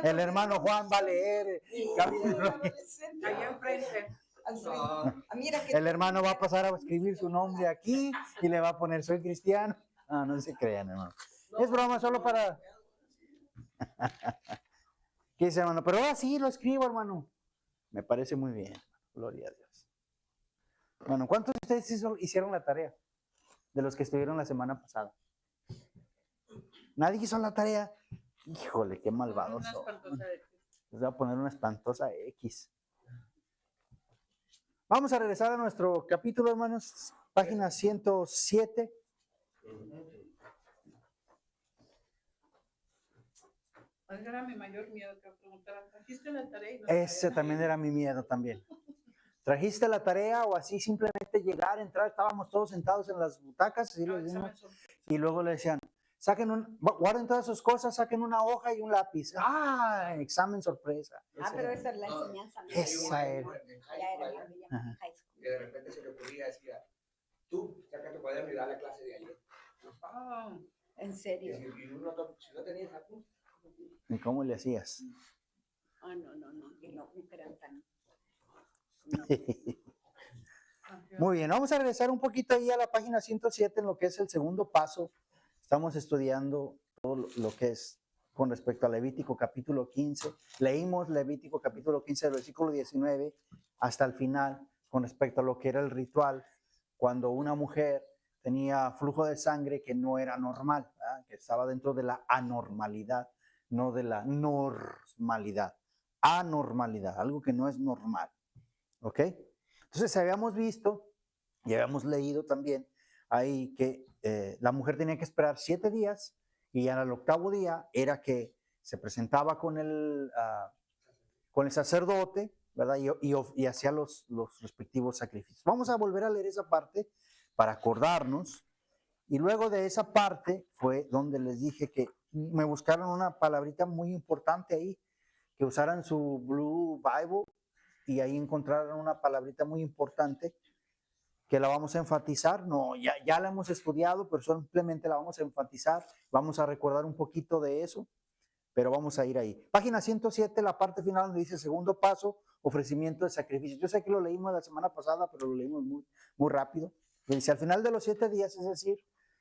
El hermano Juan va a leer. Allá enfrente. El hermano va a pasar a escribir su nombre aquí y le va a poner soy cristiano. No se crean, hermano. Es broma, solo para... ¿Qué dice, hermano? Pero ahora sí lo escribo, hermano. Me parece muy bien. Gloria a Dios. Bueno, ¿cuántos de ustedes hicieron la tarea? De los que estuvieron la semana pasada. ¿Nadie hizo la tarea? Híjole, qué malvados son. Les voy a poner una espantosa X. Vamos a regresar a nuestro capítulo, hermanos. Página 107. Ese era mi mayor miedo, que preguntaran, ¿trajiste la tarea? Ese también era mi miedo también. ¿Trajiste la tarea o así simplemente llegar, entrar? Estábamos todos sentados en las butacas y luego le decían, guarden todas sus cosas, saquen una hoja y un lápiz. ¡Ah! Examen sorpresa. Pero esa es la enseñanza. Esa era. Ya era high school. Y de repente se le ocurría, decía, tú, saca tu cuaderno y da la clase de ayer. ¿En serio? Y uno, si no tenías apuntes. ¿Y cómo le hacías? No, que no eran tan... Muy bien, vamos a regresar un poquito ahí a la página 107 en lo que es el segundo paso. Estamos estudiando todo lo que es con respecto a Levítico capítulo 15. Leímos Levítico capítulo 15, del versículo 19 hasta el final con respecto a lo que era el ritual cuando una mujer tenía flujo de sangre que no era normal, ¿verdad? Que estaba dentro de la anormalidad, no de la normalidad. Anormalidad, algo que no es normal. ¿Ok? Entonces habíamos visto y habíamos leído también ahí que la mujer tenía que esperar 7 días y ya al octavo día era que se presentaba con el sacerdote, ¿verdad? Y hacía los respectivos sacrificios. Vamos a volver a leer esa parte para acordarnos. Y luego de esa parte fue donde les dije que me buscaron una palabrita muy importante ahí, que usaran su Blue Bible y ahí encontraron una palabrita muy importante que la vamos a enfatizar. No, ya la hemos estudiado, pero simplemente la vamos a enfatizar. Vamos a recordar un poquito de eso, pero vamos a ir ahí. Página 107, la parte final donde dice segundo paso, ofrecimiento de sacrificios. Yo sé que lo leímos la semana pasada, pero lo leímos muy rápido. Dice, al final de los 7 días, es decir,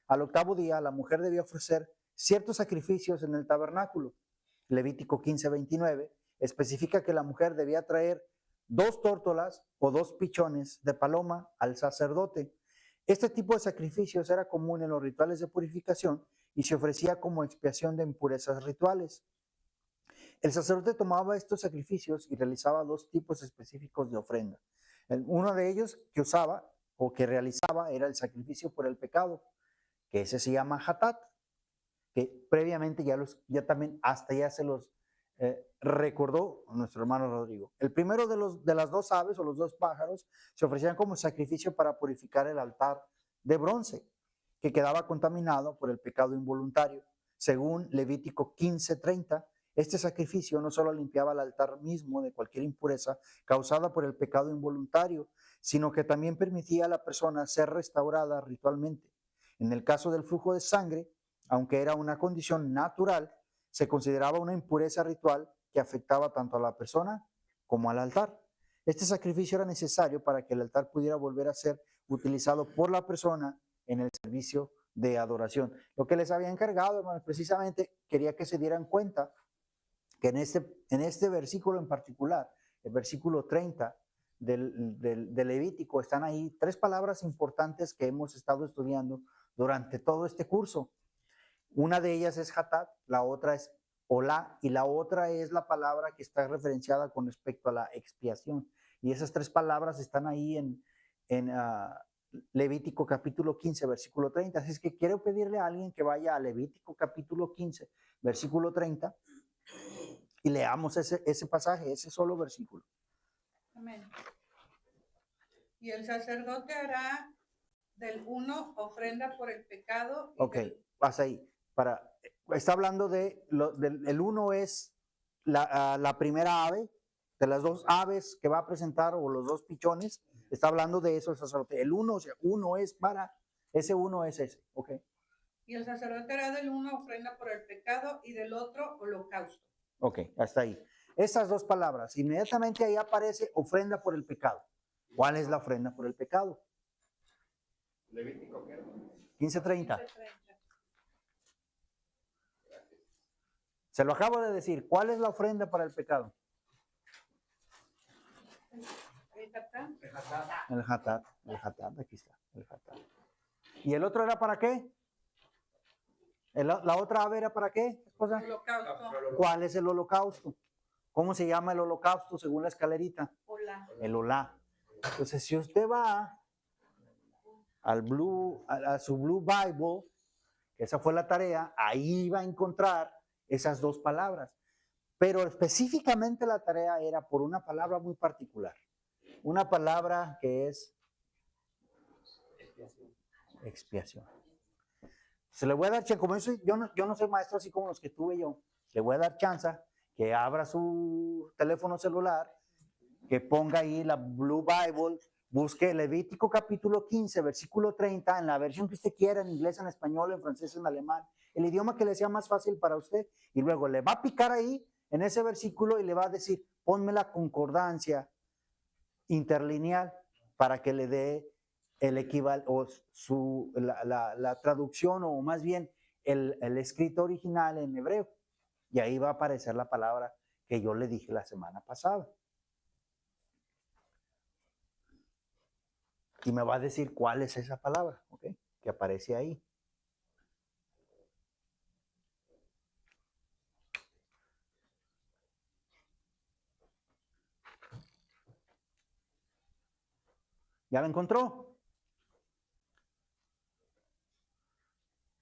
al octavo día, la mujer debía ofrecer ciertos sacrificios en el tabernáculo. Levítico 15:29 especifica que la mujer debía traer 2 tórtolas o 2 pichones de paloma al sacerdote. Este tipo de sacrificios era común en los rituales de purificación y se ofrecía como expiación de impurezas rituales. El sacerdote tomaba estos sacrificios y realizaba 2 tipos específicos de ofrenda. Uno de ellos que usaba o que realizaba era el sacrificio por el pecado, que ese se llama hatat, que previamente ya también hasta ya se los recordó nuestro hermano Rodrigo. El primero de las 2 aves o los 2 pájaros se ofrecían como sacrificio para purificar el altar de bronce, que quedaba contaminado por el pecado involuntario. Según Levítico 15:30, este sacrificio no solo limpiaba el altar mismo de cualquier impureza causada por el pecado involuntario, sino que también permitía a la persona ser restaurada ritualmente. En el caso del flujo de sangre, aunque era una condición natural, se consideraba una impureza ritual que afectaba tanto a la persona como al altar. Este sacrificio era necesario para que el altar pudiera volver a ser utilizado por la persona en el servicio de adoración. Lo que les había encargado, hermanos, precisamente quería que se dieran cuenta que en este versículo en particular, el versículo 30 del Levítico, están ahí 3 palabras importantes que hemos estado estudiando durante todo este curso. Una de ellas es hatat, la otra es olá y la otra es la palabra que está referenciada con respecto a la expiación. Y esas 3 palabras están ahí en Levítico capítulo 15, versículo 30. Así es que quiero pedirle a alguien que vaya a Levítico capítulo 15, versículo 30 y leamos ese pasaje, ese solo versículo. Amén. Y el sacerdote hará del uno ofrenda por el pecado. Ok, vas ahí. Está hablando el uno es la primera ave, de las 2 aves que va a presentar, o los 2 pichones. Está hablando de eso el sacerdote. El uno, o sea, uno es para, ese uno es ese, ok. Y el sacerdote hará del uno ofrenda por el pecado y del otro holocausto. Ok, hasta ahí. Esas dos palabras. Inmediatamente ahí aparece ofrenda por el pecado. ¿Cuál es la ofrenda por el pecado? Levítico, ¿qué? 15:30. 15:30. Se lo acabo de decir. ¿Cuál es la ofrenda para el pecado? El Hatán. El hatat. El hatat, aquí está. El hatat. ¿Y el otro era para qué? ¿La otra ave era para qué, esposa? Holocausto. ¿Cuál es el holocausto? ¿Cómo se llama el holocausto según la escalerita? Hola. El olá. Entonces, si usted va a su Blue Bible, que esa fue la tarea, ahí va a encontrar esas dos palabras. Pero específicamente la tarea era por una palabra muy particular. Una palabra que es expiación. Se le voy a dar chance, como yo no soy maestro así como los que tuve yo, le voy a dar chance que abra su teléfono celular, que ponga ahí la Blue Bible, busque Levítico capítulo 15, versículo 30, en la versión que usted quiera, en inglés, en español, en francés, en alemán, el idioma que le sea más fácil para usted, y luego le va a picar ahí, en ese versículo, y le va a decir, ponme la concordancia interlineal para que le dé el equivalente, o la traducción, o más bien el escrito original en hebreo. Y ahí va a aparecer la palabra que yo le dije la semana pasada. Y me va a decir cuál es esa palabra, ¿ok? Que aparece ahí. ¿Ya la encontró?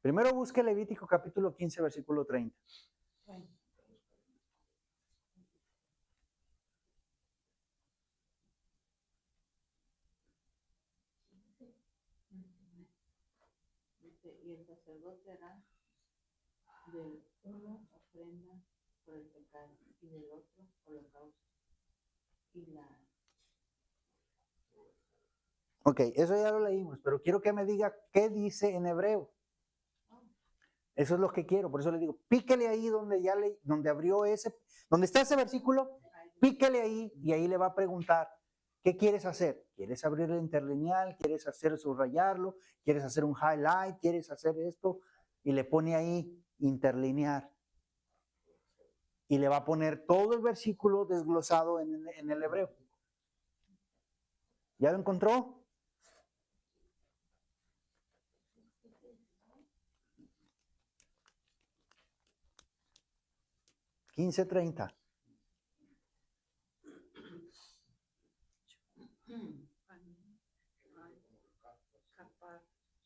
Primero busque Levítico capítulo 15, versículo 30. Y el sacerdote hará del uno ofrenda por el pecado y del otro holocausto. Y la... Ok, eso ya lo leímos, pero quiero que me diga qué dice en hebreo. Eso es lo que quiero, por eso le digo, píquele ahí donde abrió donde está ese versículo, píquele ahí y ahí le va a preguntar, ¿qué quieres hacer? ¿Quieres abrir el interlineal? ¿Quieres subrayarlo? ¿Quieres hacer un highlight? ¿Quieres hacer esto? Y le pone ahí interlinear. Y le va a poner todo el versículo desglosado en el hebreo. ¿Ya lo encontró? $15.30.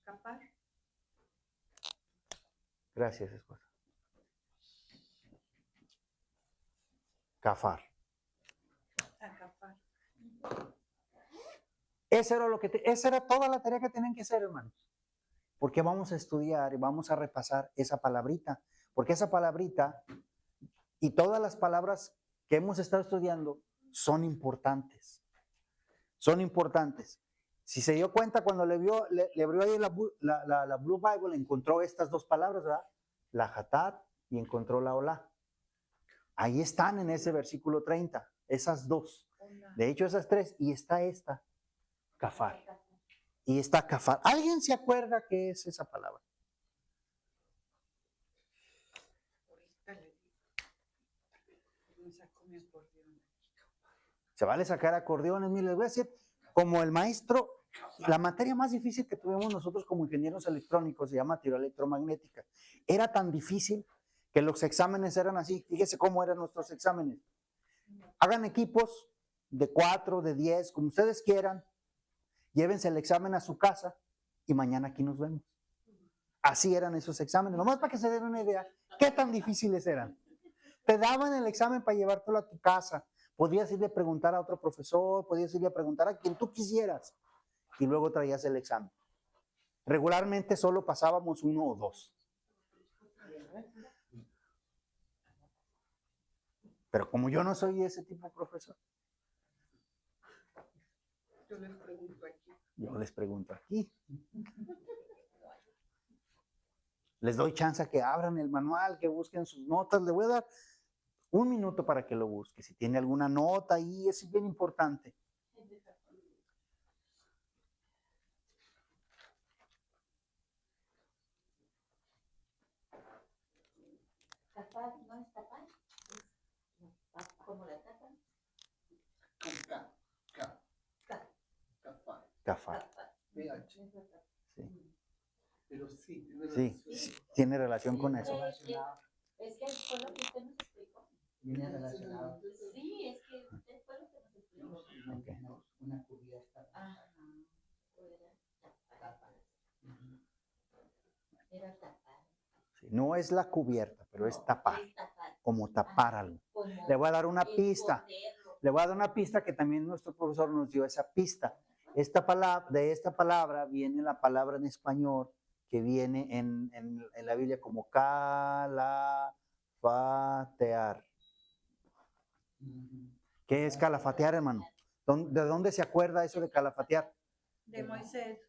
Capar. Gracias, esposa. Cafar. Acapar. Esa era toda la tarea que tienen que hacer, hermanos. Porque vamos a estudiar y vamos a repasar esa palabrita. Porque esa palabrita y todas las palabras que hemos estado estudiando son importantes. Son importantes. Si se dio cuenta cuando le abrió ahí la Blue Bible, encontró estas dos palabras, ¿verdad? La hatat y encontró la olá. Ahí están en ese versículo 30, esas dos. De hecho, esas tres. Y está esta, kafar. Y está kafar. ¿Alguien se acuerda qué es esa palabra? Ahorita le digo. Me sacó mi acordeón. Se vale sacar acordeones. Mire, les voy a decir, como el maestro, la materia más difícil que tuvimos nosotros como ingenieros electrónicos se llama teoría electromagnética. Era tan difícil que los exámenes eran así. Fíjese cómo eran nuestros exámenes. Hagan equipos de 4, de 10, como ustedes quieran. Llévense el examen a su casa y mañana aquí nos vemos. Así eran esos exámenes. Nomás para que se den una idea, qué tan difíciles eran. Te daban el examen para llevártelo a tu casa. Podías irle a preguntar a otro profesor, podías irle a preguntar a quien tú quisieras. Y luego traías el examen. Regularmente solo pasábamos 1 o 2. Pero como yo no soy ese tipo de profesor, Yo les pregunto aquí. yo les pregunto aquí. Les doy chance a que abran el manual, que busquen sus notas. Les voy a dar Un minuto para que lo busque. Si tiene alguna nota ahí, es bien importante. Tapar, no es tapar, es como la tapa. Con K. K. Ca- Cafar. Cafar. Tapar. PH. Es la tapa. Sí. Pero sí, tiene Sí, relación. sí, tiene relación con Viene eso. relacionado. Es que fue lo que usted nos explicó. Viene relacionado. Sí, es que usted fue lo que nos explicó. Una cubierta. Ajá. Era tapar. Tapa. Ujú. Era tapar. Sí, no es la cubierta, pero es tapar, Es tapar. como tapar algo. Como Le voy a dar una pista. esconderlo. Le voy a dar una pista que también nuestro profesor nos dio esa pista. Esta palabra, de esta palabra viene la palabra en español que viene en la Biblia como calafatear. Ujú. ¿Qué es calafatear, hermano? ¿De dónde se acuerda eso de calafatear? De Moisés.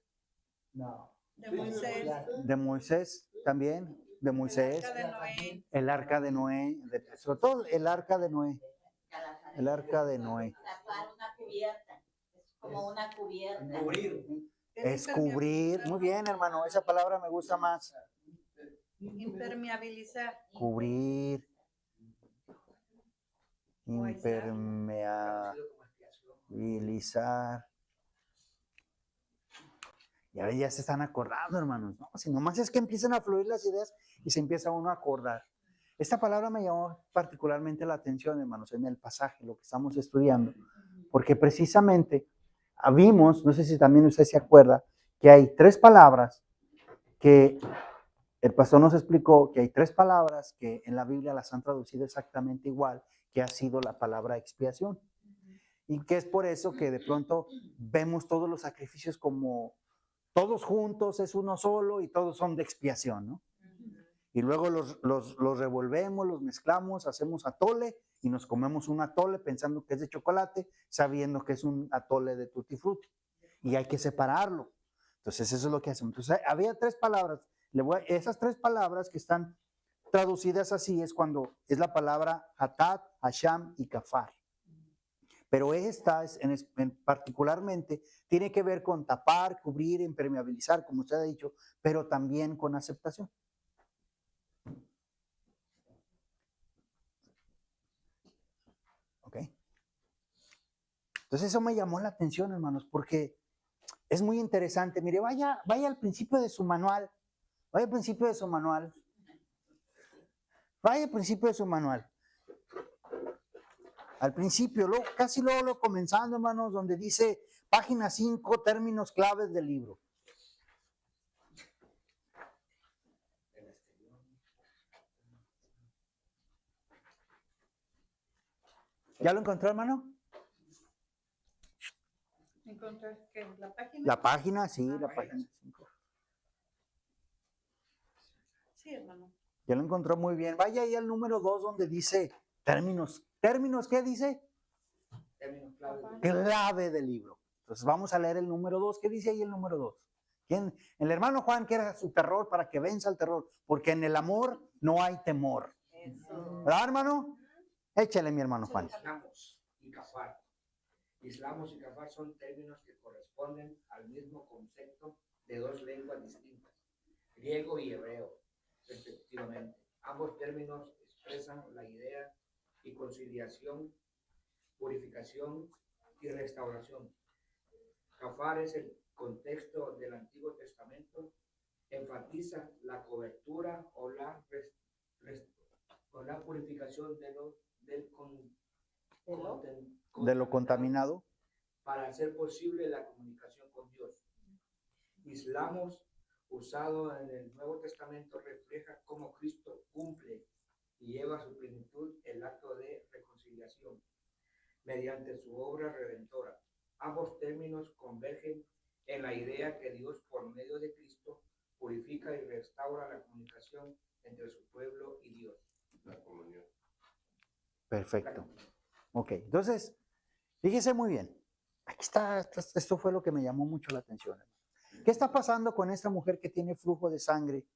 No. De Moisés. De Moisés también, de Moisés, El arca de Noé. el arca de Noé, sobre todo el arca de Noé, Calafatear. el arca de Noé. Tapar una cubierta. Es como una cubierta. Cubrir. Es cubrir, muy bien, hermano, esa palabra me gusta más. Impermeabilizar. Cubrir, O aislar. Traducido como expiación. impermeabilizar. Y ahora ya se están acordando, hermanos, ¿no? Si nomás es que empiezan a fluir las ideas y se empieza uno a acordar. Esta palabra me llamó particularmente la atención, hermanos, en el pasaje, lo que estamos estudiando, porque precisamente vimos, no sé si también usted se acuerda, que hay tres palabras que el pastor nos explicó que hay tres palabras que en la Biblia las han traducido exactamente igual, que ha sido la palabra expiación. Y que es por eso que de pronto vemos todos los sacrificios como todos juntos, es uno solo y todos son de expiación, ¿no? Y luego los revolvemos, los mezclamos, hacemos atole y nos comemos un atole pensando que es de chocolate, sabiendo que es un atole de tutti frutti. Y hay que separarlo. Entonces eso es lo que hacemos. Entonces había tres palabras. Esas tres palabras que están traducidas así es cuando es la palabra hatat, hasham y kafar. Pero esta particularmente tiene que ver con tapar, cubrir, impermeabilizar, como usted ha dicho, pero también con aceptación. ¿Ok? Entonces eso me llamó la atención, hermanos, porque es muy interesante. Mire, vaya al principio de su manual. Vaya al principio de su manual. Vaya al principio de su manual. Al principio, casi luego comenzando, hermanos, donde dice página 5, términos claves del libro. ¿Ya lo encontró, hermano? ¿Encontrar qué? ¿La página? La página, sí, la página 5. Sí, hermano. Ya lo encontró muy bien. Vaya ahí al número 2 donde dice términos. ¿Términos qué dice? Términos claves. Clave del libro. Entonces vamos a leer el número 2. ¿Qué dice ahí el número 2? ¿Quién? El hermano Juan, que era su terror para que venza el terror, porque en el amor no hay temor. Eso. ¿Verdad, hermano? Échale, mi hermano Juan. Islamos y kafar. Islamos y kafar son términos que corresponden al mismo concepto de dos lenguas distintas, griego y hebreo, respectivamente. Ambos términos expresan la idea y conciliación, purificación y restauración. Kafar es el contexto del Antiguo Testamento, enfatiza la cobertura o la purificación De lo contaminado. para hacer posible la comunicación con Dios. Islamos, usado en el Nuevo Testamento, refleja cómo Cristo cumple y lleva a su plenitud el acto de reconciliación mediante su obra redentora. Ambos términos convergen en la idea que Dios, por medio de Cristo, purifica y restaura la comunicación entre su pueblo y Dios. La comunión. Perfecto. Ok, entonces, fíjese muy bien. Aquí está, esto fue lo que me llamó mucho la atención. ¿Qué está pasando con esta mujer que tiene flujo de sangre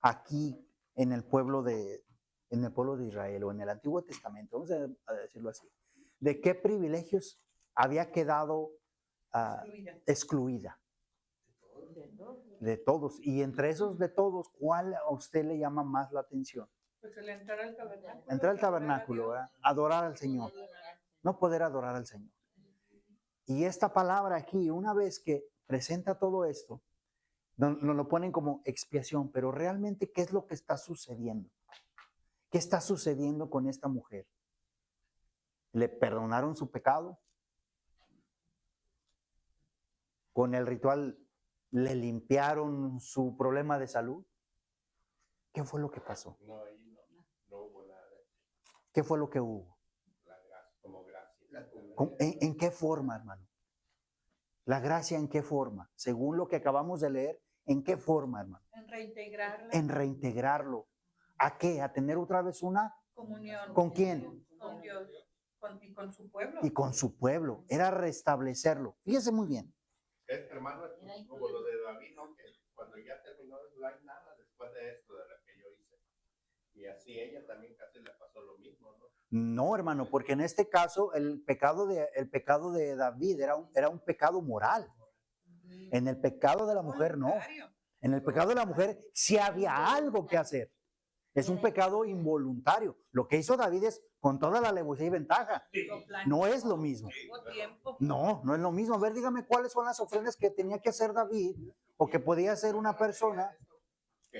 aquí en el pueblo de en el pueblo de Israel o en el Antiguo Testamento, vamos a decirlo así, de qué privilegios había quedado excluida de todos. Y entre esos de todos, ¿cuál a usted le llama más la atención? Pues el entrar al tabernáculo. Entrar al tabernáculo, ¿verdad? Adorar al Señor. No poder adorar al Señor. Y esta palabra aquí, una vez que presenta todo esto, nos lo ponen como expiación, pero realmente, ¿qué es lo que está sucediendo? ¿Qué está sucediendo con esta mujer? ¿Le perdonaron su pecado? ¿Con el ritual le limpiaron su problema de salud? ¿Qué fue lo que pasó? No, ahí no hubo nada. ¿Qué fue lo que hubo? La gracia, como gracia. ¿En qué forma, hermano? ¿La gracia en qué forma? Según lo que acabamos de leer, ¿en qué forma, hermano? En reintegrarla. En reintegrarlo. ¿A qué? ¿A tener otra vez una Comunión. ¿Con quién? Con Dios. Y con su pueblo. Y con su pueblo? Era restablecerlo. Fíjese muy bien. Hermano, es como lo de David, ¿no? Que cuando ya terminó, no hay nada después de esto, de lo que yo hice. Y así ella también casi le pasó lo mismo, ¿no? No, hermano, porque en este caso el pecado de David era un pecado moral. En el pecado de la mujer no. En el pecado de la mujer sí había algo que hacer. Es un pecado involuntario. Lo que hizo David es con toda la alevosía y ventaja. No es lo mismo. No, no es lo mismo. A ver, dígame cuáles son las ofrendas que tenía que hacer David o que podía hacer una persona.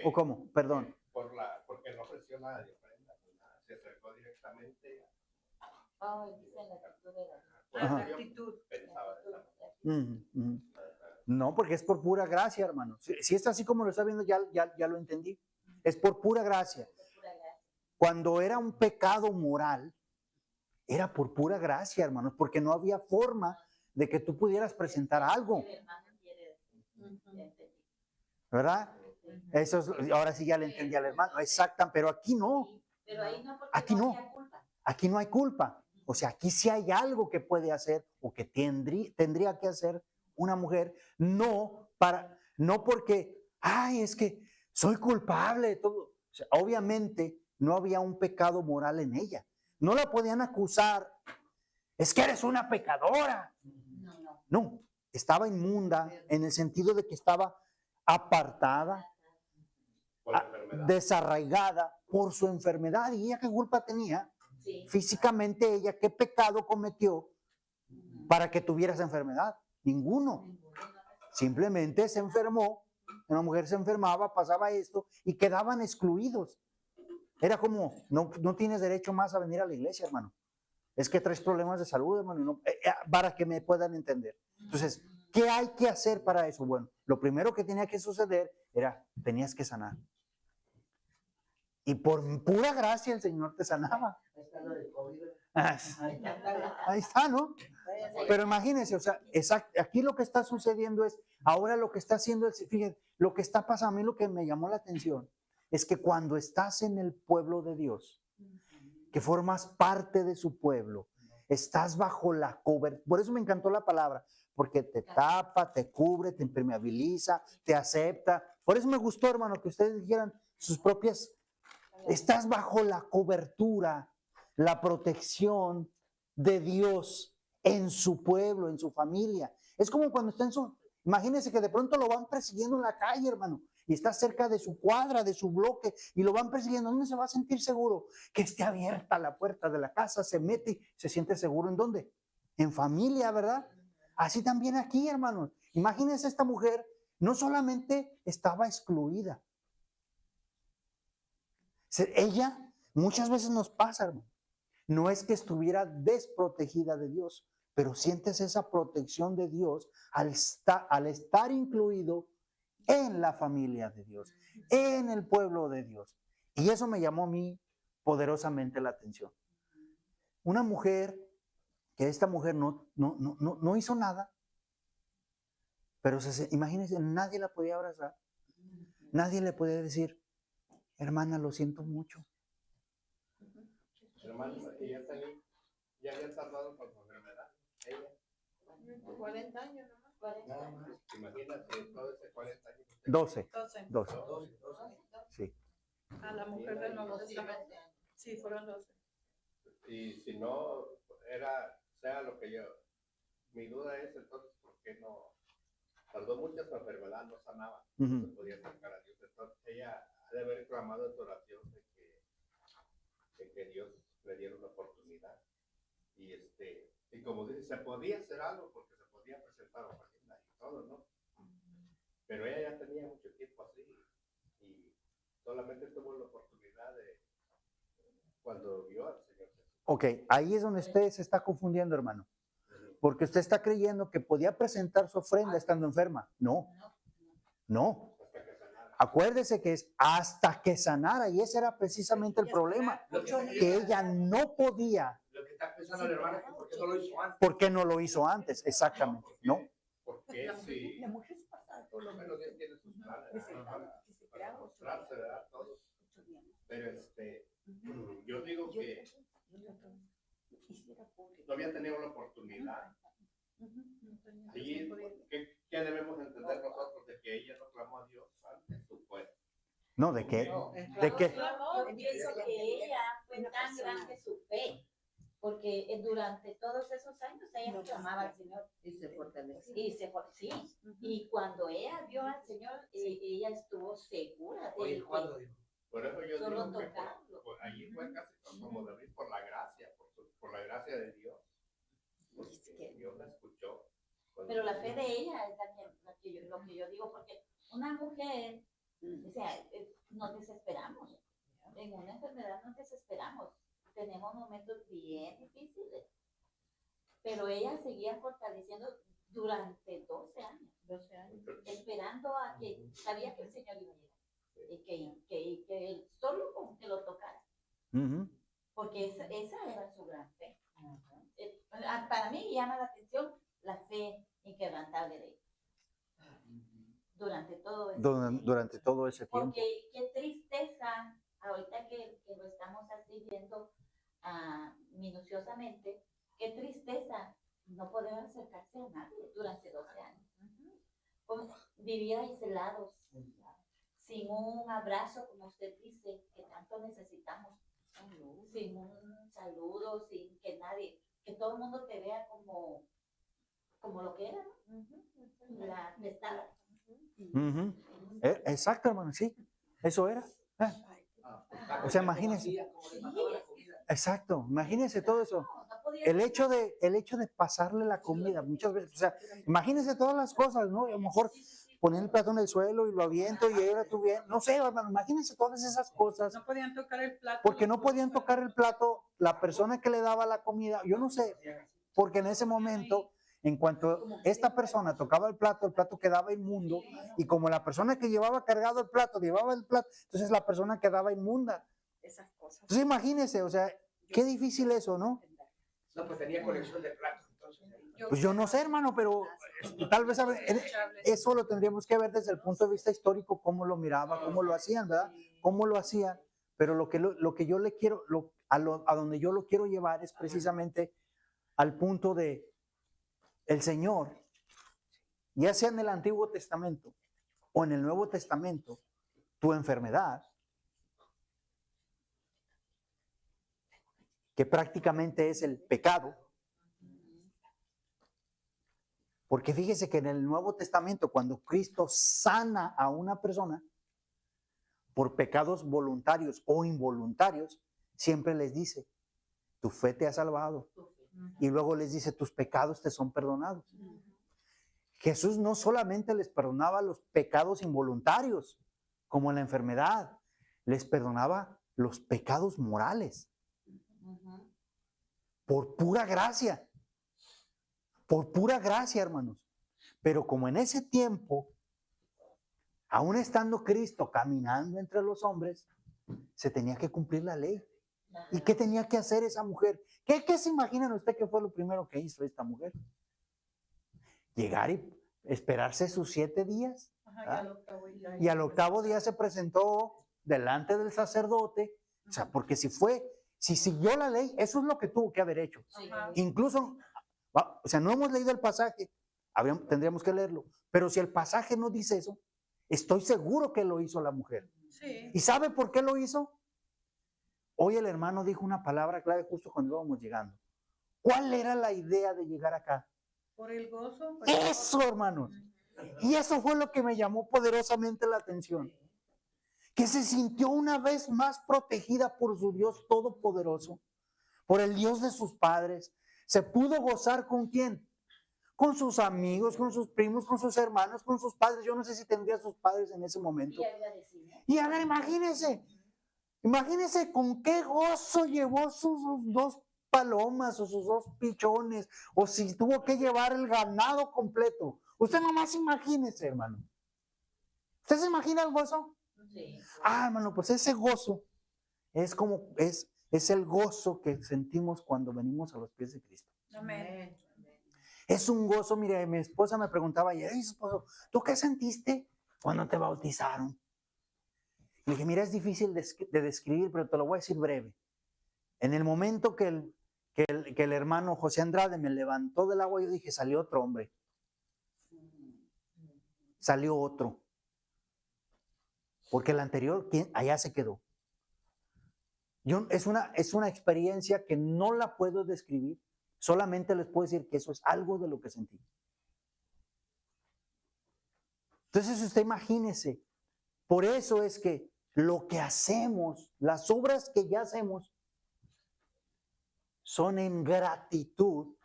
¿O cómo? Perdón. Porque no ofreció nada de ofrenda, nada. Se acercó directamente La actitud. No, porque es por pura gracia, hermano. Si es así como lo está viendo, ya lo entendí. Es por pura gracia. Cuando era un pecado moral, era por pura gracia, hermanos, porque no había forma de que tú pudieras presentar algo. ¿Verdad? Eso es, ahora sí ya le entendí al hermano. Exacto, pero aquí no. Aquí no. Aquí no hay culpa. O sea, aquí sí hay algo que puede hacer o que tendría que hacer una mujer, no porque, ay, es que soy culpable de todo. O sea, obviamente no había un pecado moral en ella. No la podían acusar. Es que eres una pecadora. No, estaba inmunda en el sentido de que estaba apartada, desarraigada por su enfermedad. ¿Y ella qué culpa tenía? Físicamente ella, ¿qué pecado cometió para que tuviera esa enfermedad? Ninguno. Simplemente se enfermó. Una mujer se enfermaba, pasaba esto y quedaban excluidos. Era como, no tienes derecho más a venir a la iglesia, hermano. Es que traes problemas de salud, hermano, no, para que me puedan entender. Entonces, ¿qué hay que hacer para eso? Bueno, lo primero que tenía que suceder era, tenías que sanar. Y por pura gracia el Señor te sanaba. Ahí está, ¿no? Pero imagínense, o sea, aquí lo que está sucediendo es, ahora lo que está haciendo, fíjense, lo que está pasando, a mí lo que me llamó la atención es que cuando estás en el pueblo de Dios, que formas parte de su pueblo, estás bajo la cobertura. Por eso me encantó la palabra, porque te tapa, te cubre, te impermeabiliza, te acepta. Por eso me gustó, hermano, que ustedes dijeran sus propias. Estás bajo la cobertura, la protección de Dios en su pueblo, en su familia. Es como cuando está imagínense que de pronto lo van persiguiendo en la calle, hermano, y está cerca de su cuadra, de su bloque, y lo van persiguiendo. ¿Dónde se va a sentir seguro? Que esté abierta la puerta de la casa, se mete y se siente seguro. ¿En dónde? En familia, ¿verdad? Así también aquí, hermanos. Imagínense, esta mujer no solamente estaba excluida. Ella, muchas veces nos pasa, hermano. No es que estuviera desprotegida de Dios, pero sientes esa protección de Dios al estar incluido en la familia de Dios, en el pueblo de Dios. Y eso me llamó a mí poderosamente la atención. Una mujer, que esta mujer no hizo nada, pero imagínense, nadie la podía abrazar, nadie le podía decir, hermana, lo siento mucho. Hermano, ya había tardado con su enfermedad. Ella. 40 años nomás. Nada más. Imagínate, todo ese 40 años. 12. 12. Sí. A la mujer del Nuevo Testamento. Sí, fueron 12. Y si no sea lo que yo, mi duda es entonces, ¿por qué no? Tardó mucho su enfermedad, no sanaba, no se podía acercar a Dios. Entonces ella ha de haber clamado en su oración de que Dios le diera una oportunidad. Y como dice, se podía hacer algo porque se podía presentar ofrenda y todo, ¿no? Pero ella ya tenía mucho tiempo así y solamente tuvo la oportunidad de cuando vio al Señor Jesús. Ok, ahí es donde usted se está confundiendo, hermano. Porque usted está creyendo que podía presentar su ofrenda estando enferma. No, no. Acuérdese que es hasta que sanara, y ese era precisamente el problema, que ella no podía. Lo que está pensando la hermana es que ¿por qué no lo hizo antes? ¿Por qué no lo hizo antes? Exactamente, ¿no? Porque si La mujer se pasa por lo menos Dios tiene sus planes para mostrarse, ¿verdad? Todos. Pero yo digo que no había tenido la oportunidad. Allí, ¿qué debemos entender nosotros de que ella no clamó a Dios antes? No, ¿de qué? ¿De qué? Yo pienso que ella fue tan grande su fe, porque durante todos esos años ella clamaba al Señor. Y se fortaleció. Sí. Y cuando ella vio al Señor, ella estuvo segura de Oye, que ¿cuándo dijo? Por eso yo solo digo que tocarlo. allí fue casi como David por la gracia, por la gracia de Dios. Porque Dios la escuchó. Pero la fe de ella es lo que yo digo, porque una mujer, o sea, nos desesperamos. En una enfermedad nos desesperamos. Tenemos momentos bien difíciles. Pero ella seguía fortaleciendo durante 12 años. 12 años. Esperando a que, sabía que el Señor iba a llegar. Y que él solo con que lo tocara. Porque esa era su gran fe. Para mí llama la atención la fe inquebrantable de ella. Durante todo ese tiempo. Durante todo ese tiempo. Porque qué tristeza, ahorita que lo estamos así viendo minuciosamente, qué tristeza no poder acercarse a nadie durante 12 años. Vivir aislados, sin un abrazo, como usted dice, que tanto necesitamos, sin un saludo, sin que nadie, que todo el mundo te vea como lo que era, ¿no? La testada. Exacto, hermano, sí, eso era. O sea, imagínense. Exacto, imagínense todo eso. El hecho de pasarle la comida, muchas veces, o sea, imagínense todas las cosas, ¿no? A lo mejor poner el plato en el suelo y lo aviento y ahora tú bien, no sé, hermano, imagínense todas esas cosas. No podían tocar el plato. Porque no podían tocar el plato la persona que le daba la comida, yo no sé, porque en ese momento, en cuanto esta persona tocaba el plato quedaba inmundo, y como la persona que llevaba cargado el plato, llevaba el plato, entonces la persona quedaba inmunda. Esas cosas. Entonces imagínense, o sea, qué difícil eso, ¿no? No, pues tenía colección de platos entonces. Pues yo no sé, hermano, pero tal vez eso lo tendríamos que ver desde el punto de vista histórico, cómo lo miraba, cómo lo hacían, ¿verdad? Cómo lo hacían, pero lo que yo le quiero, a donde yo lo quiero llevar es precisamente al punto de el Señor, ya sea en el Antiguo Testamento o en el Nuevo Testamento, tu enfermedad, que prácticamente es el pecado, porque fíjese que en el Nuevo Testamento, cuando Cristo sana a una persona por pecados voluntarios o involuntarios, siempre les dice, tu fe te ha salvado. Y luego les dice, tus pecados te son perdonados. Jesús no solamente les perdonaba los pecados involuntarios, como la enfermedad, les perdonaba los pecados morales. Por pura gracia. Por pura gracia, hermanos. Pero como en ese tiempo, aún estando Cristo caminando entre los hombres, se tenía que cumplir la ley. ¿Y qué tenía que hacer esa mujer? ¿Qué se imaginan usted que fue lo primero que hizo esta mujer? Llegar y esperarse sus 7 días. Ajá, y al octavo día se presentó delante del sacerdote. O sea, porque si siguió la ley, eso es lo que tuvo que haber hecho. Ajá. Incluso, o sea, no hemos leído el pasaje, tendríamos que leerlo, pero si el pasaje no dice eso, estoy seguro que lo hizo la mujer. Sí. ¿Y sabe por qué lo hizo? Hoy el hermano dijo una palabra clave justo cuando íbamos llegando. ¿Cuál era la idea de llegar acá? Por el gozo. Eso, hermanos. Y eso fue lo que me llamó poderosamente la atención. Que se sintió una vez más protegida por su Dios todopoderoso, por el Dios de sus padres. Se pudo gozar ¿con quién? Con sus amigos, con sus primos, con sus hermanos, con sus padres. Yo no sé si tendría sus padres en ese momento. Y a ver, imagínense con qué gozo llevó sus dos palomas o sus dos pichones, o si tuvo que llevar el ganado completo. Usted nomás imagínese, hermano. ¿Usted se imagina el gozo? Sí. Ah, hermano, pues ese gozo es el gozo que sentimos cuando venimos a los pies de Cristo. Amén. Es un gozo. Mire, mi esposa me preguntaba ayer, esposo, ¿tú qué sentiste cuando te bautizaron? Le dije, mira, es difícil de describir, pero te lo voy a decir breve. En el momento que el hermano José Andrade me levantó del agua, yo dije, salió otro hombre. Salió otro. Porque el anterior, allá se quedó. Es una experiencia que no la puedo describir. Solamente les puedo decir que eso es algo de lo que sentí. Entonces usted imagínese. Por eso es que lo que hacemos, las obras que ya hacemos, son en gratitud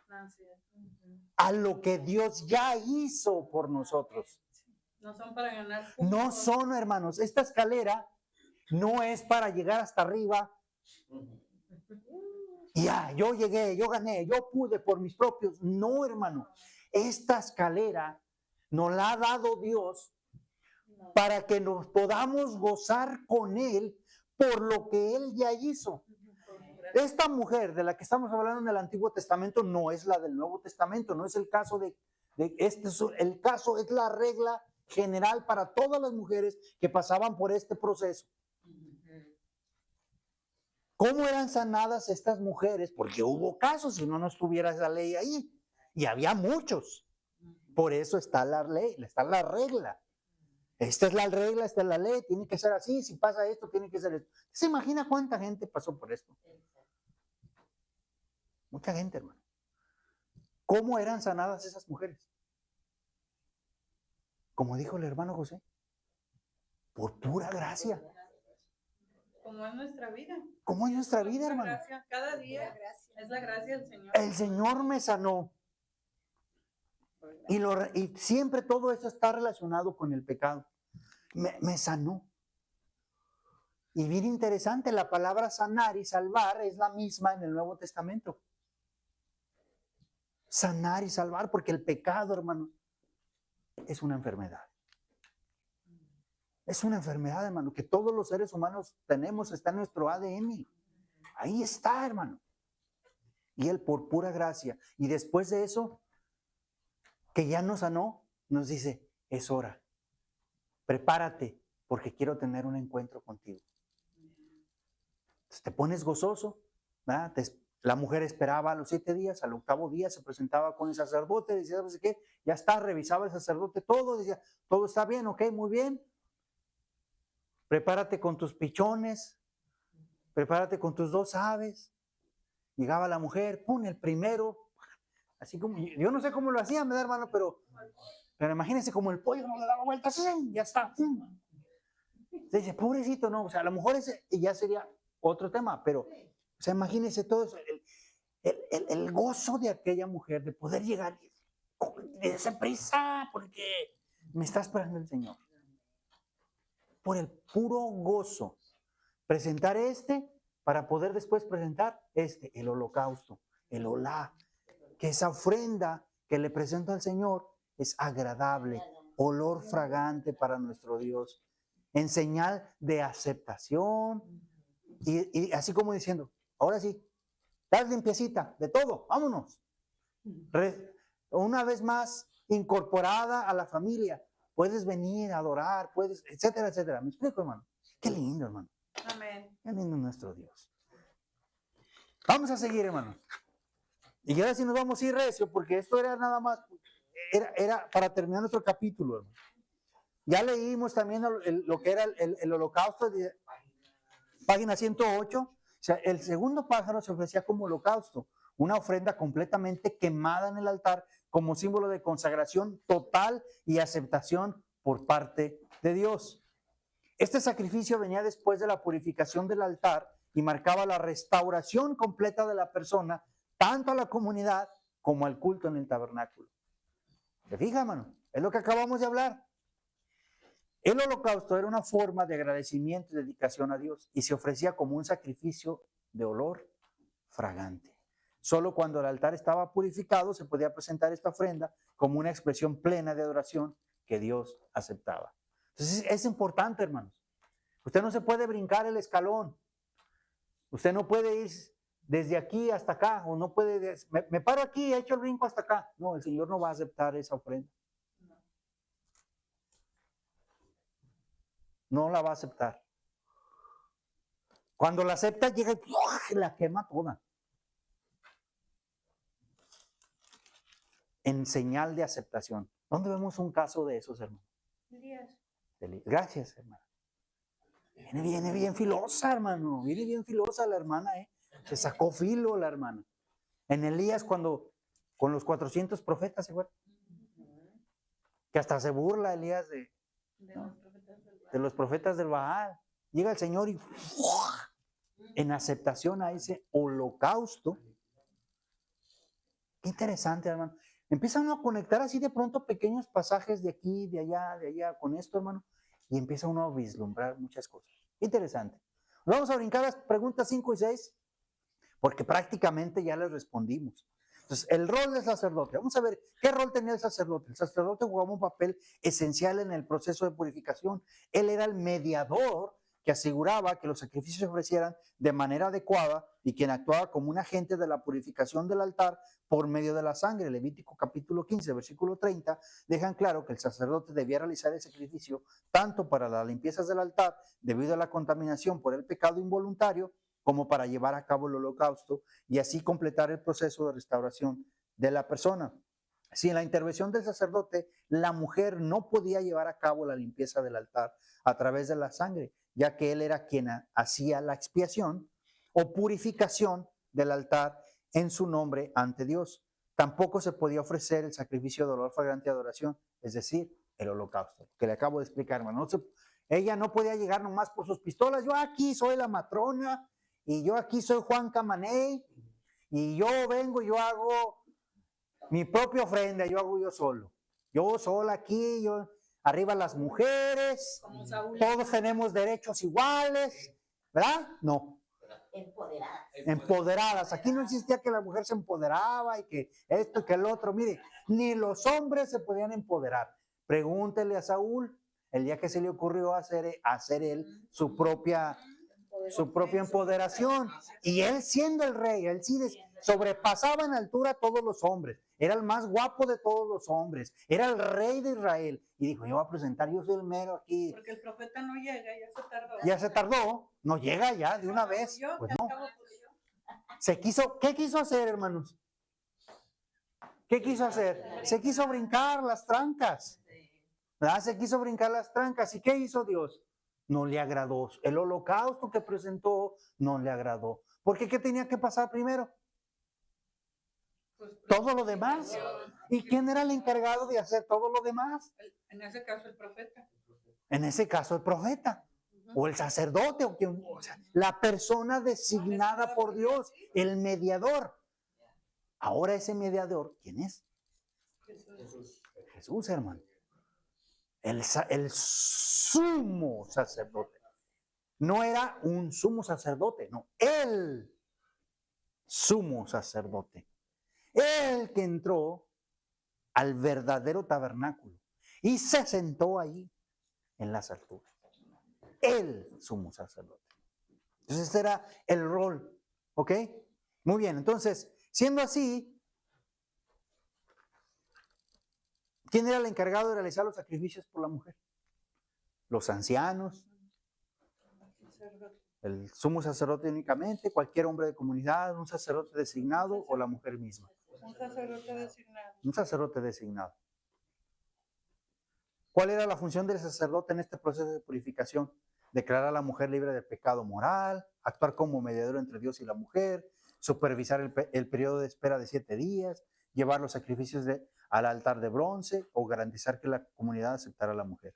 a lo que Dios ya hizo por nosotros. No son para ganar puntos. No son, hermanos. Esta escalera no es para llegar hasta arriba. Ya, yo llegué, yo gané, yo pude por mis propios. No, hermano. Esta escalera nos la ha dado Dios para que nos podamos gozar con Él por lo que Él ya hizo. Esta mujer de la que estamos hablando en el Antiguo Testamento no es la del Nuevo Testamento, no es el caso el caso es la regla general para todas las mujeres que pasaban por este proceso. ¿Cómo eran sanadas estas mujeres? Porque hubo casos, si no, no estuviera esa ley ahí. Y había muchos. Por eso está la ley, está la regla. Esta es la regla, esta es la ley, tiene que ser así, si pasa esto, tiene que ser esto. ¿Se imagina cuánta gente pasó por esto? Mucha gente, hermano. ¿Cómo eran sanadas esas mujeres? Como dijo el hermano José, por pura gracia. Como es nuestra vida. ¿Cómo es nuestra vida, hermano? Gracia, cada día es la gracia del Señor. El Señor me sanó. Y siempre todo eso está relacionado con el pecado. Me sanó. Y bien interesante, la palabra sanar y salvar es la misma en el Nuevo Testamento. Sanar y salvar, porque el pecado, hermano, es una enfermedad. Es una enfermedad, hermano, que todos los seres humanos tenemos, está en nuestro ADN. Ahí está, hermano. Y Él por pura gracia. Y después de eso, que ya nos sanó, nos dice, es hora. Prepárate, porque quiero tener un encuentro contigo. Entonces te pones gozoso, ¿verdad? La mujer esperaba a los 7 días, al 8º día se presentaba con el sacerdote, decía, ¿sabes qué? Ya está, revisaba el sacerdote todo, decía, todo está bien, ok, muy bien. Prepárate con tus pichones, prepárate con tus 2 aves. Llegaba la mujer, pon el primero, así como, yo no sé cómo lo hacían, ¿verdad, hermano? Pero imagínense como el pollo no le daba vueltas, ya está. Dice, pobrecito, no, o sea, a lo mejor ese ya sería otro tema, pero, o sea, imagínense todo eso, el gozo de aquella mujer de poder llegar de esa prisa, porque me está esperando el Señor. Por el puro gozo. Presentar para poder después presentar el holocausto, el olá, que esa ofrenda que le presento al Señor es agradable, olor fragante para nuestro Dios, en señal de aceptación y así como diciendo, ahora sí, estás limpiecita de todo, vámonos. Una vez más incorporada a la familia, puedes venir a adorar, puedes, etcétera, etcétera. ¿Me explico, hermano? Qué lindo, hermano. Amén. Qué lindo nuestro Dios. Vamos a seguir, hermano. Y ahora sí nos vamos a ir recio, porque esto era nada más, era para terminar nuestro capítulo, hermano. Ya leímos también lo que era el holocausto, página 108. sea, el segundo pájaro se ofrecía como holocausto, una ofrenda completamente quemada en el altar como símbolo de consagración total y aceptación por parte de Dios. Este sacrificio venía después de la purificación del altar y marcaba la restauración completa de la persona, tanto a la comunidad como al culto en el tabernáculo. ¿Te fijas, hermano? Es lo que acabamos de hablar. El holocausto era una forma de agradecimiento y dedicación a Dios y se ofrecía como un sacrificio de olor fragante. Solo cuando el altar estaba purificado se podía presentar esta ofrenda como una expresión plena de adoración que Dios aceptaba. Entonces es importante, hermanos. Usted no se puede brincar el escalón. Usted no puede ir desde aquí hasta acá, o no puede, me paro aquí y he hecho el brinco hasta acá. No, el Señor no va a aceptar esa ofrenda. No la va a aceptar. Cuando la acepta, llega y la quema toda. En señal de aceptación. ¿Dónde vemos un caso de esos, hermano? Gracias, hermano. Viene bien filosa, hermano. Viene bien filosa la hermana, ¿eh? Se sacó filo la hermana. En Elías, cuando con los 400 profetas, ¿se acuerdan? Que hasta se burla Elías de los profetas del Baal. Llega el Señor y en aceptación a ese holocausto. Qué interesante, hermano. Empieza uno a conectar así de pronto pequeños pasajes de aquí, de allá, con esto, hermano, y empieza uno a vislumbrar muchas cosas. Interesante. Vamos a brincar las preguntas 5 y 6, porque prácticamente ya les respondimos. Entonces, el rol del sacerdote. Vamos a ver, ¿qué rol tenía el sacerdote? El sacerdote jugaba un papel esencial en el proceso de purificación. Él era el mediador que aseguraba que los sacrificios se ofrecieran de manera adecuada y quien actuaba como un agente de la purificación del altar por medio de la sangre. Levítico capítulo 15, versículo 30, dejan claro que el sacerdote debía realizar el sacrificio tanto para las limpiezas del altar debido a la contaminación por el pecado involuntario, como para llevar a cabo el holocausto y así completar el proceso de restauración de la persona. Sin la intervención del sacerdote, la mujer no podía llevar a cabo la limpieza del altar a través de la sangre, ya que él era quien hacía la expiación o purificación del altar en su nombre ante Dios. Tampoco se podía ofrecer el sacrificio de olor fragante de adoración, es decir, el holocausto, que le acabo de explicar, hermano. Ella no podía llegar nomás por sus pistolas. Yo aquí soy la matrona, y yo aquí soy Juan Camaney, y yo vengo, yo hago mi propia ofrenda, yo hago yo solo. Yo sola aquí, yo arriba las mujeres, todos tenemos derechos iguales, ¿verdad? No. Empoderadas. Aquí no existía que la mujer se empoderaba y que esto y que el otro. Mire, ni los hombres se podían empoderar. Pregúntele a Saúl el día que se le ocurrió hacer él su propia empoderación. Y él siendo el rey, él sí sobrepasaba en altura a todos los hombres. Era el más guapo de todos los hombres. Era el rey de Israel. Y dijo, yo voy a presentar, yo soy el mero aquí. Porque el profeta no llega, ya se tardó. Ya se tardó, no llega ya de una vez. Pues no. ¿Qué quiso hacer, hermanos? ¿Qué quiso hacer? Se quiso brincar las trancas. ¿Verdad? Se quiso brincar las trancas. ¿Y qué hizo Dios? No le agradó. El holocausto que presentó no le agradó. ¿Por qué? ¿Qué tenía que pasar primero? Todo lo demás. ¿Y quién era el encargado de hacer todo lo demás? En ese caso el profeta. En ese caso el profeta. O el sacerdote, o sea, la persona designada por Dios, el mediador. Ahora ese mediador, ¿quién es? Jesús, hermano. El sumo sacerdote. No era un sumo sacerdote, no, el sumo sacerdote. El que entró al verdadero tabernáculo y se sentó ahí en las alturas. El sumo sacerdote. Entonces ese era el rol, ¿ok? Muy bien, entonces, siendo así, ¿quién era el encargado de realizar los sacrificios por la mujer? Los ancianos, el sumo sacerdote únicamente, cualquier hombre de comunidad, un sacerdote designado o la mujer misma. Un sacerdote designado. Un sacerdote designado. ¿Cuál era la función del sacerdote en este proceso de purificación? declarar a la mujer libre de pecado moral, actuar como mediador entre Dios y la mujer, supervisar el periodo de espera de 7 días, llevar los sacrificios al altar de bronce o garantizar que la comunidad aceptara a la mujer.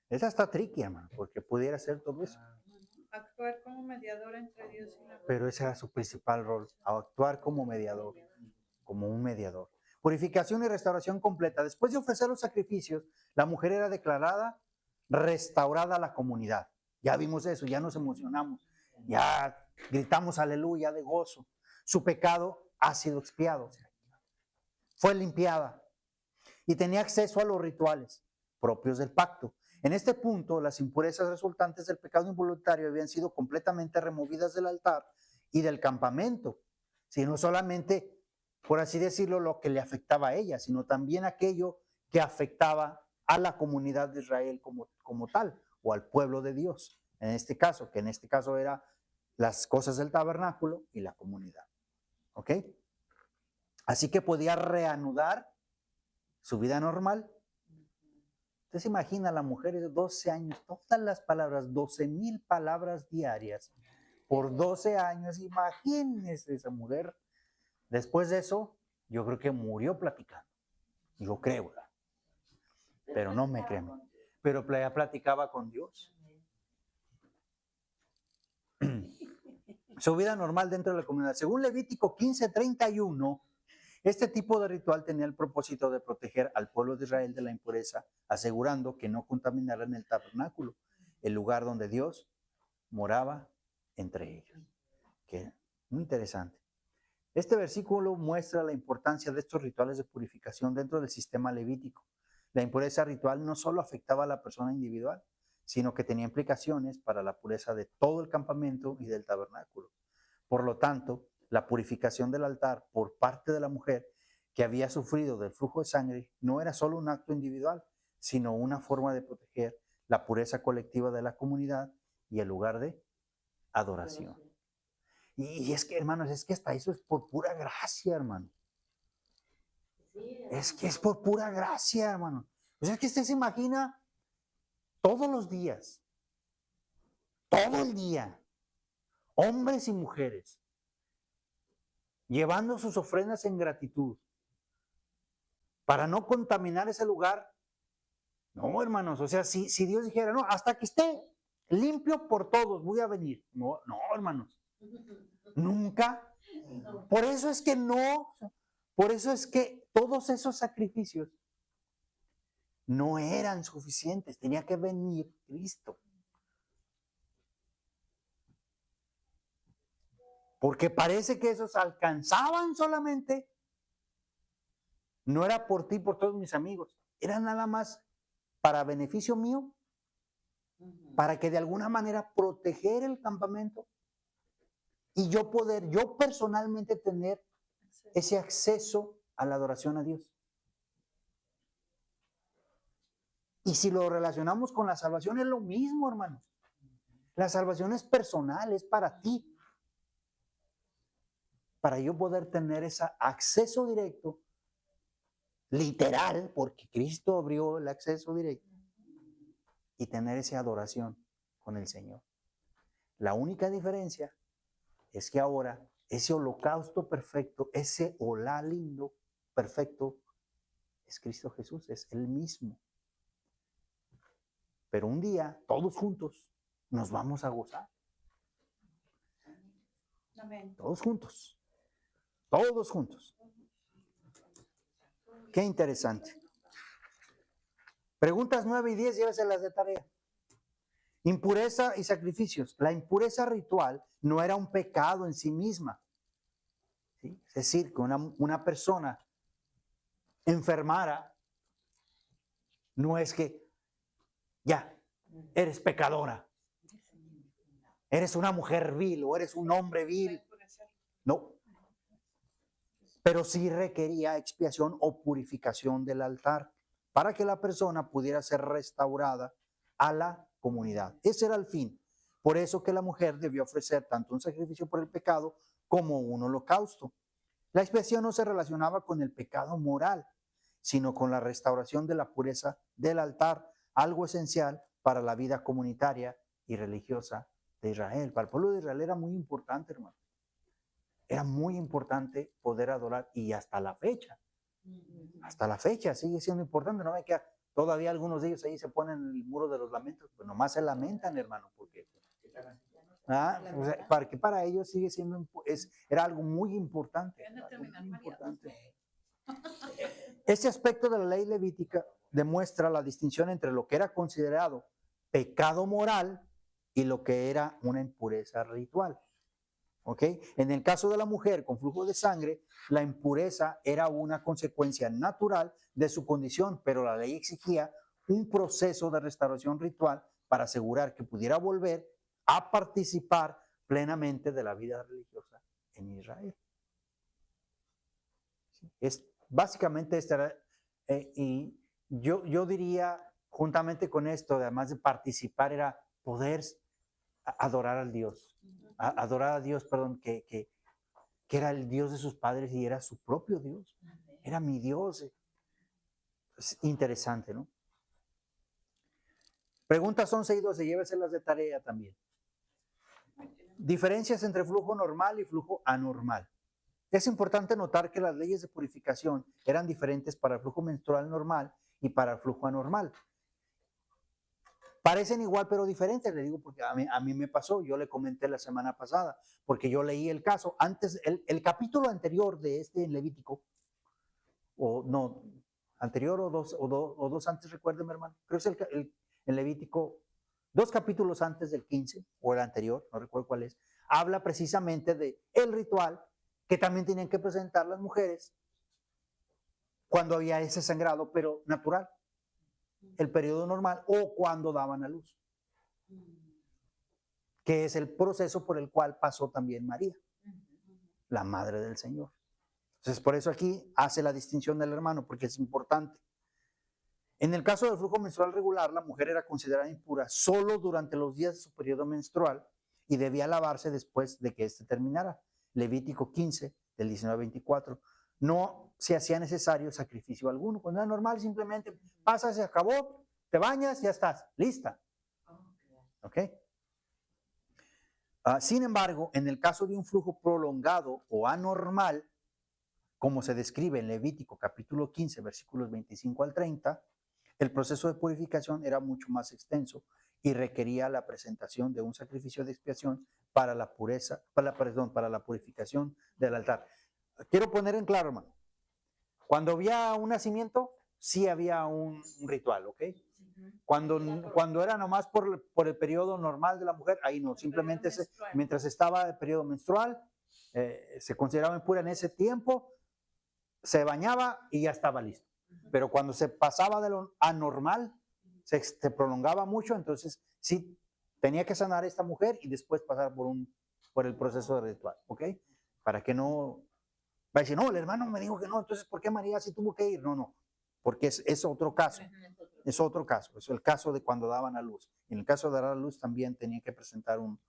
Esa está tricky, hermano, porque pudiera ser todo eso. Actuar como mediador entre Dios y la mujer. Pero ese era su principal rol, actuar como mediador, como un mediador. Purificación y restauración completa. Después de ofrecer los sacrificios, la mujer era declarada restaurada a la comunidad. Ya vimos eso, ya nos emocionamos, ya gritamos aleluya de gozo. Su pecado ha sido expiado, fue limpiada y tenía acceso a los rituales propios del pacto. En este punto, las impurezas resultantes del pecado involuntario habían sido completamente removidas del altar y del campamento, sino solamente, por así decirlo, lo que le afectaba a ella, sino también aquello que afectaba a la comunidad de Israel como tal, o al pueblo de Dios, en este caso, que en este caso era las cosas del tabernáculo y la comunidad. ¿Ok? Así que podía reanudar su vida normal. Usted se imagina a la mujer de 12 años, todas las palabras, 12,000 palabras diarias por 12 años. Imagínese esa mujer. Después de eso, yo creo que murió platicando. Yo creo, ¿verdad? Pero no me creen. Pero ella platicaba con Dios. Su vida normal dentro de la comunidad. Según Levítico 15:31, este tipo de ritual tenía el propósito de proteger al pueblo de Israel de la impureza, asegurando que no contaminaran el tabernáculo, el lugar donde Dios moraba entre ellos. Que muy interesante. Este versículo muestra la importancia de estos rituales de purificación dentro del sistema levítico. La impureza ritual no solo afectaba a la persona individual, sino que tenía implicaciones para la pureza de todo el campamento y del tabernáculo. Por lo tanto, la purificación del altar por parte de la mujer que había sufrido del flujo de sangre no era solo un acto individual, sino una forma de proteger la pureza colectiva de la comunidad y el lugar de adoración. Y es que, hermanos, es que hasta eso es por pura gracia, hermano. Es que es por pura gracia, hermano. O sea, es que usted se imagina todos los días, todo el día, hombres y mujeres, llevando sus ofrendas en gratitud para no contaminar ese lugar. No, hermanos, o sea, si Dios dijera, no, hasta que esté limpio por todos, voy a venir. No, hermanos, nunca. Por eso es que no, por eso es que todos esos sacrificios no eran suficientes, tenía que venir Cristo. Porque parece que esos alcanzaban solamente, no era por ti, por todos mis amigos, era nada más para beneficio mío, para que de alguna manera proteger el campamento y yo personalmente tener ese acceso a la adoración a Dios. Y si lo relacionamos con la salvación es lo mismo, hermanos. La salvación es personal, es para ti. Para yo poder tener ese acceso directo, literal, porque Cristo abrió el acceso directo, y tener esa adoración con el Señor. La única diferencia es que ahora ese holocausto perfecto, ese olá lindo, perfecto, es Cristo Jesús, es Él mismo. Pero un día, todos juntos, nos vamos a gozar. Amén. Todos juntos. Todos juntos. Qué interesante. Preguntas 9 y 10, lléveselas de tarea. Impureza y sacrificios. La impureza ritual no era un pecado en sí misma. ¿Sí? Es decir, que una persona enfermara, no es que ya, eres pecadora, eres una mujer vil o eres un hombre vil. No. Pero sí requería expiación o purificación del altar para que la persona pudiera ser restaurada a la comunidad. Ese era el fin. Por eso que la mujer debió ofrecer tanto un sacrificio por el pecado como un holocausto. La expiación no se relacionaba con el pecado moral sino con la restauración de la pureza del altar, algo esencial para la vida comunitaria y religiosa de Israel. Para el pueblo de Israel era muy importante, hermano. Era muy importante poder adorar y hasta la fecha sigue siendo importante. No ve que todavía algunos de ellos ahí se ponen en el muro de los lamentos, pues nomás se lamentan, hermano, porque o sea, para ellos sigue siendo, era algo muy importante. Este aspecto de la ley levítica demuestra la distinción entre lo que era considerado pecado moral y lo que era una impureza ritual. ¿Ok? En el caso de la mujer con flujo de sangre, la impureza era una consecuencia natural de su condición, pero la ley exigía un proceso de restauración ritual para asegurar que pudiera volver a participar plenamente de la vida religiosa en Israel. Básicamente esta era, y yo diría, juntamente con esto, además de participar, era poder adorar al Dios. Adorar a Dios, perdón, que era el Dios de sus padres y era su propio Dios. Era mi Dios. Es interesante, ¿no? Preguntas 11 y 12, lléveselas de tarea también. Diferencias entre flujo normal y flujo anormal. Es importante notar que las leyes de purificación eran diferentes para el flujo menstrual normal y para el flujo anormal. Parecen igual pero diferentes, le digo porque a mí me pasó, yo le comenté la semana pasada, porque yo leí el caso, antes, el capítulo anterior de este en Levítico, o no, anterior o dos antes, recuérdenme hermano, creo que es el Levítico, 2 capítulos antes del 15, o el anterior, no recuerdo cuál es, habla precisamente de el ritual que también tenían que presentar las mujeres cuando había ese sangrado, pero natural. El periodo normal o cuando daban a luz, que es el proceso por el cual pasó también María, la madre del Señor. Entonces, por eso aquí hace la distinción del hermano, porque es importante. En el caso del flujo menstrual regular, la mujer era considerada impura solo durante los días de su periodo menstrual y debía lavarse después de que éste terminara. Levítico 15, del 19 al 24. No se hacía necesario sacrificio alguno. Cuando era normal, simplemente pasa, se acabó, te bañas, ya estás, lista. ¿Ok? Sin embargo, en el caso de un flujo prolongado o anormal, como se describe en Levítico capítulo 15, versículos 25 al 30, el proceso de purificación era mucho más extenso y requería la presentación de un sacrificio de expiación para la purificación del altar. Quiero poner en claro, hermano, cuando había un nacimiento, sí había un ritual, ¿ok? Cuando era nomás por el periodo normal de la mujer, ahí no, simplemente mientras estaba el periodo menstrual, se consideraba impura en ese tiempo, se bañaba y ya estaba listo. Pero cuando se pasaba de lo anormal, se prolongaba mucho, entonces sí tenía que sanar a esta mujer y después pasar por el proceso de ritual, ¿ok? Para que no... Va a decir, no, el hermano me dijo que no, entonces ¿por qué María sí tuvo que ir? No, porque es otro caso. Es otro caso, es el caso de cuando daban a luz. En el caso de dar a luz también tenía que presentar un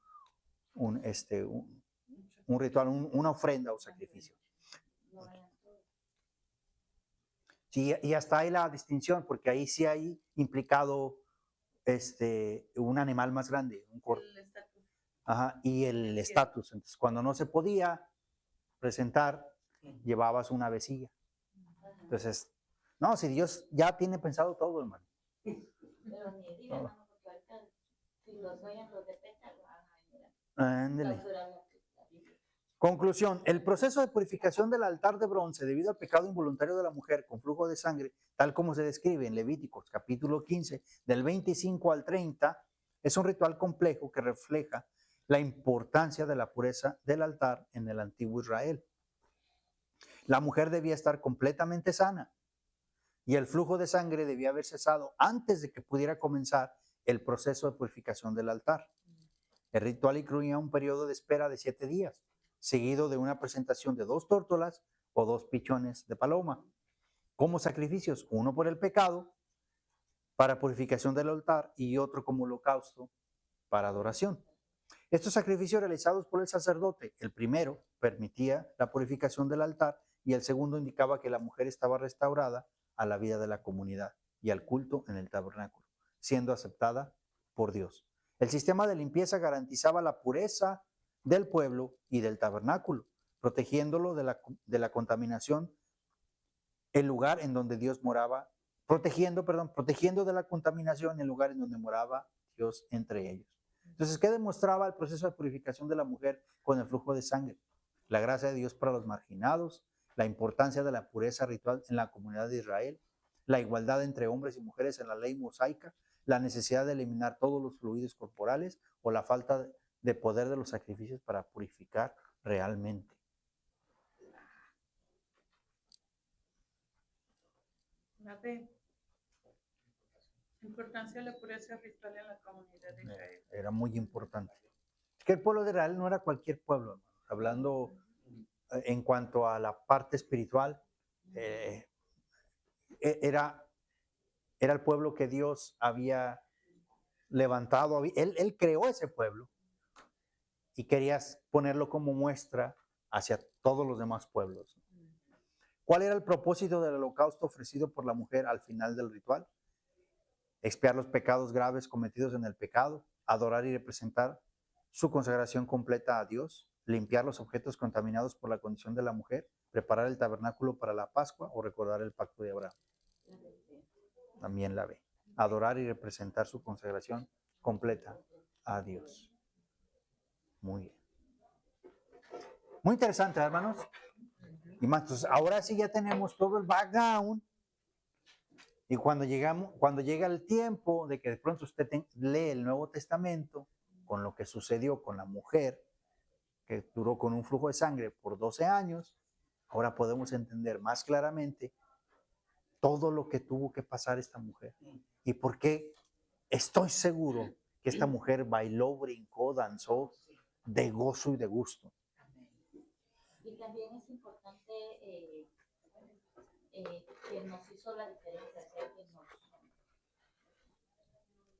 ritual, una ofrenda o sacrificio. Sí, y hasta ahí la distinción, porque ahí sí hay implicado un animal más grande, un corte. Ajá, y el estatus. Entonces, cuando no se podía presentar, llevabas una vecilla. Entonces, no, si Dios ya tiene pensado todo, hermano. Pero ni diga, hermano, porque ahorita, si los oyen los de pétalo, Ándele. Conclusión, el proceso de purificación del altar de bronce debido al pecado involuntario de la mujer con flujo de sangre, tal como se describe en Levíticos capítulo 15, del 25 al 30, es un ritual complejo que refleja la importancia de la pureza del altar en el antiguo Israel. La mujer debía estar completamente sana y el flujo de sangre debía haber cesado antes de que pudiera comenzar el proceso de purificación del altar. El ritual incluía un periodo de espera de 7 días, seguido de una presentación de 2 tórtolas o 2 pichones de paloma, como sacrificios, uno por el pecado, para purificación del altar, y otro como holocausto para adoración. Estos sacrificios realizados por el sacerdote, el primero permitía la purificación del altar y el segundo indicaba que la mujer estaba restaurada a la vida de la comunidad y al culto en el tabernáculo, siendo aceptada por Dios. El sistema de limpieza garantizaba la pureza del pueblo y del tabernáculo, protegiéndolo de la contaminación, el lugar en donde Dios moraba, protegiendo de la contaminación el lugar en donde moraba Dios entre ellos. Entonces, ¿qué demostraba el proceso de purificación de la mujer con el flujo de sangre? La gracia de Dios para los marginados, la importancia de la pureza ritual en la comunidad de Israel, la igualdad entre hombres y mujeres en la ley mosaica, la necesidad de eliminar todos los fluidos corporales o la falta de poder de los sacrificios para purificar realmente. La B. Importancia de la pureza ritual en la comunidad de Israel. Era muy importante. Es que el pueblo de Israel no era cualquier pueblo, hermano. Hablando en cuanto a la parte espiritual, era el pueblo que Dios había levantado. Él creó ese pueblo y quería ponerlo como muestra hacia todos los demás pueblos. ¿Cuál era el propósito del holocausto ofrecido por la mujer al final del ritual? Expiar los pecados graves cometidos en el pecado, adorar y representar su consagración completa a Dios, limpiar los objetos contaminados por la condición de la mujer, preparar el tabernáculo para la Pascua o recordar el pacto de Abraham. También la B. Adorar y representar su consagración completa a Dios. Muy bien. Muy interesante, hermanos. Y más, entonces, ahora sí ya tenemos todo el background. Y cuando llega el tiempo de que de pronto usted lee el Nuevo Testamento, con lo que sucedió con la mujer, que duró con un flujo de sangre por 12 años, ahora podemos entender más claramente todo lo que tuvo que pasar esta mujer. Y por qué estoy seguro que esta mujer bailó, brincó, danzó de gozo y de gusto. Y también es importante que nos hizo la diferencia, o sea, que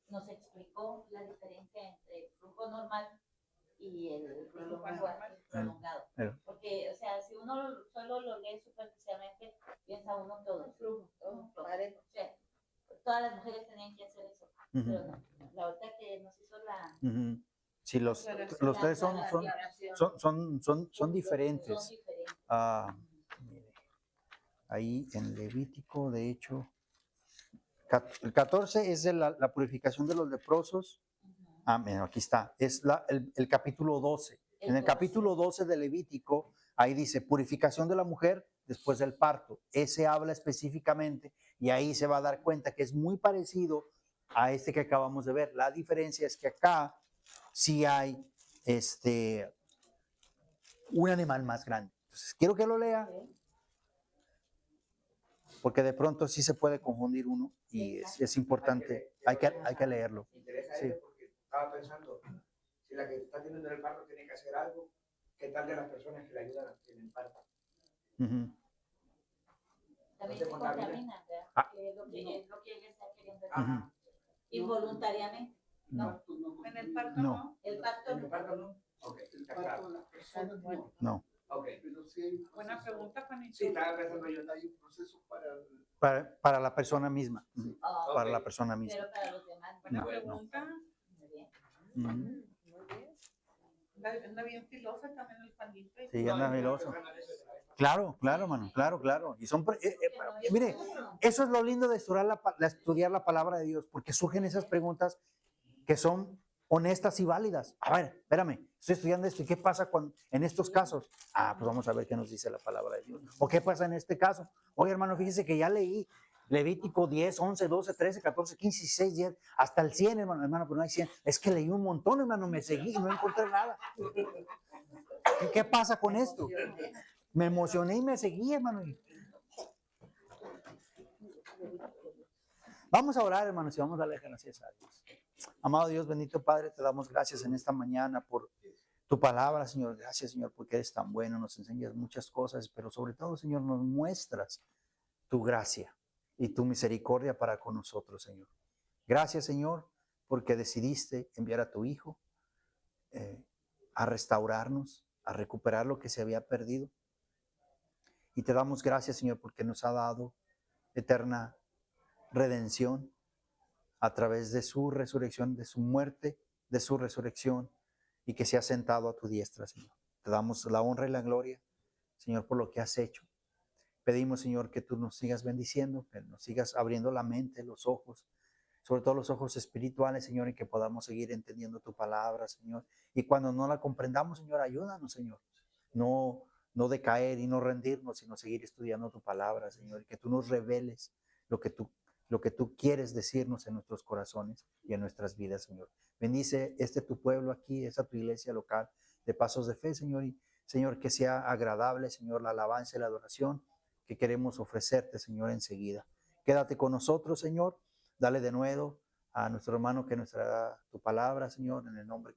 nos explicó la diferencia entre el flujo normal y el flujo prolongado. Porque, o sea, si uno solo lo lee superficialmente, piensa uno todo es flujo, o sea, todas las mujeres tenían que hacer eso, pero no, la otra que nos hizo la... Sí, los tres son diferentes. Mire, ahí en Levítico, de hecho, el 14 es de la purificación de los leprosos. Mira, aquí está, es el capítulo 12. En el capítulo 12 de Levítico, ahí dice purificación de la mujer después del parto. Ese habla específicamente y ahí se va a dar cuenta que es muy parecido a este que acabamos de ver. La diferencia es que acá sí hay un animal más grande. Entonces, quiero que lo lea, porque de pronto sí se puede confundir uno y es importante, hay que leerlo. Me interesa Sí. porque estaba pensando, si la que está teniendo el parto tiene que hacer algo, ¿qué tal de las personas que le ayudan en el parto? También se contamina? contamina, ¿verdad? Que es lo que ella está queriendo decir. Involuntariamente. No. En el parto No. no. El pacto ¿En el parto no? Ok, está claro. No. Ok. Buena pregunta, Juanito. Sí, estaba pensando yo. Hay un proceso Para la persona misma. Oh, Para la persona misma. pero para los demás. Buena No, pregunta. Muy bien. Muy bien. Anda bien filosa también el Juanito. Sí, anda filoso. Claro, mano, claro. Y son, mire, eso es lo lindo de estudiar la palabra de Dios, porque surgen esas preguntas que son honestas y válidas. A ver, espérame, estoy estudiando esto, ¿y qué pasa en estos casos? Pues vamos a ver qué nos dice la palabra de Dios. ¿O qué pasa en este caso? Oye, hermano, fíjese que ya leí Levítico 10, 11, 12, 13, 14, 15, 16, 10, hasta el 100, hermano, pero no hay 100. Es que leí un montón, hermano, me seguí y no encontré nada. ¿Qué pasa con esto? Me emocioné y me seguí, hermano. Vamos a orar, hermanos, y vamos a darle gracias a Dios. Amado Dios, bendito Padre, te damos gracias en esta mañana por tu palabra, Señor. Gracias, Señor, porque eres tan bueno, nos enseñas muchas cosas, pero sobre todo, Señor, nos muestras tu gracia y tu misericordia para con nosotros, Señor. Gracias, Señor, porque decidiste enviar a tu Hijo a restaurarnos, a recuperar lo que se había perdido. Y te damos gracias, Señor, porque nos ha dado eterna redención a través de su resurrección, de su muerte, de su resurrección, y que sea sentado a tu diestra, Señor. Te damos la honra y la gloria, Señor, por lo que has hecho. Pedimos, Señor, que tú nos sigas bendiciendo, que nos sigas abriendo la mente, los ojos, sobre todo los ojos espirituales, Señor, y que podamos seguir entendiendo tu palabra, Señor. Y cuando no la comprendamos, Señor, ayúdanos, Señor. No decaer y no rendirnos, sino seguir estudiando tu palabra, Señor. Y que tú nos reveles lo que tú quieres decirnos en nuestros corazones y en nuestras vidas, Señor. Bendice tu pueblo aquí, esta tu iglesia local de Pasos de Fe, Señor. Y, Señor, que sea agradable, Señor, la alabanza y la adoración que queremos ofrecerte, Señor, enseguida. Quédate con nosotros, Señor. Dale de nuevo a nuestro hermano que nos traerá tu palabra, Señor, en el nombre